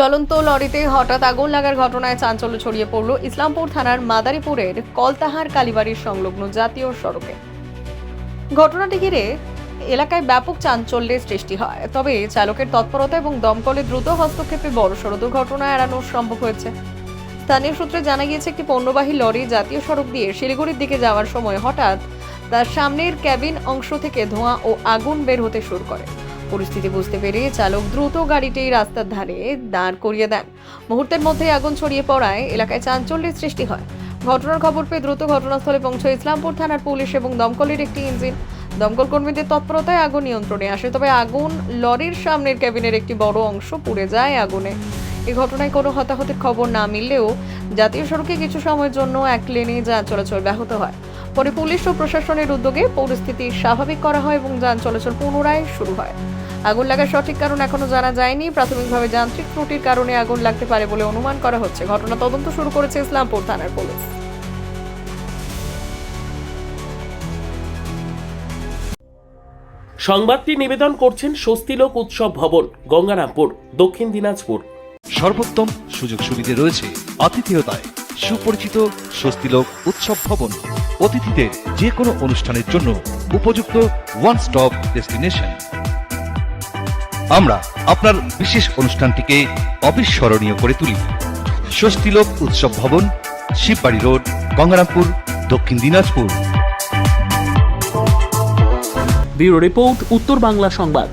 চলন্ত লরিতে হঠাৎ আগুন লাগার ঘটনায় চাঞ্চল্য ছড়িয়ে পড়ল ইসলামপুর থানার মাদারীপুরের কলতাহার কালীবাড়ির সংলগ্ন জাতীয় সড়কে। ঘটনাটি ঘিরে এলাকায় ব্যাপক চাঞ্চল্যের সৃষ্টি হয়, তবে চালকের তৎপরতা এবং দমকলের দ্রুত হস্তক্ষেপে বড়সড় দুর্ঘটনা এড়ানো সম্ভব হয়েছে। স্থানীয় সূত্রে জানা গিয়েছে, একটি পণ্যবাহী লরি জাতীয় সড়ক দিয়ে শিলিগুড়ির দিকে যাওয়ার সময় হঠাৎ তার সামনের ক্যাবিন অংশ থেকে ধোঁয়া ও আগুন বের হতে শুরু করে। পরিস্থিতি বুঝতে পেরে চালক দ্রুত গাড়িটি রাস্তার ধারে দাঁড় করিয়ে দেন। মুহূর্তের মধ্যেই আগুন ছড়িয়ে পড়ায় এলাকায় চাঞ্চল্যের সৃষ্টি হয়। ঘটনার খবর পেয়ে দ্রুত ঘটনাস্থলে পৌঁছয় ইসলামপুর থানার পুলিশ এবং দমকলের একটি ইঞ্জিন। দমকল কর্মীদের তৎপরতায় আগুন নিয়ন্ত্রণে আসে, তবে আগুন লরির সামনের ক্যাবিনের একটি বড় অংশ পুড়ে যায় আগুনে। এই ঘটনায় কোনো হতাহতের খবর না মিললেও জাতীয় সড়কে কিছু সময়ের জন্য এক লেনে যান চলাচল ব্যাহত হয়। পরে পুলিশ ও প্রশাসনের উদ্যোগে পরিস্থিতি স্বাভাবিক করা হয় এবং যান চলাচল পুনরায় শুরু হয়। আগুন লাগার সঠিক কারণ এখনো জানা যায়নি। প্রাথমিকভাবে যান্ত্রিক ত্রুটির কারণে আগুন লাগতে পারে বলে অনুমান করা হচ্ছে। ঘটনা তদন্ত শুরু করেছে ইসলামপুর থানার পুলিশ। সংবাদটি নিবেদন করছেন স্বস্তিলোক উৎসব ভবন, গঙ্গারামপুর, দক্ষিণ দিনাজপুর। সর্বোত্তম সুযোগ সুবিধে রয়েছে আতিথেয়তায়। সুপরিচিত স্বস্তিলোক উৎসব ভবন অতিথিদের যে কোনো অনুষ্ঠানের জন্য উপযুক্ত ওয়ান স্টপ ডেস্টিনেশন। আমরা আপনার বিশেষ অনুষ্ঠানটিকে অবিস্মরণীয় করে তুলি। স্বস্তিলোক উৎসব ভবন, শিববাড়ি রোড, গঙ্গারামপুর, দক্ষিণ দিনাজপুর। ব্যুরো রিপোর্ট, উত্তর বাংলা সংবাদ।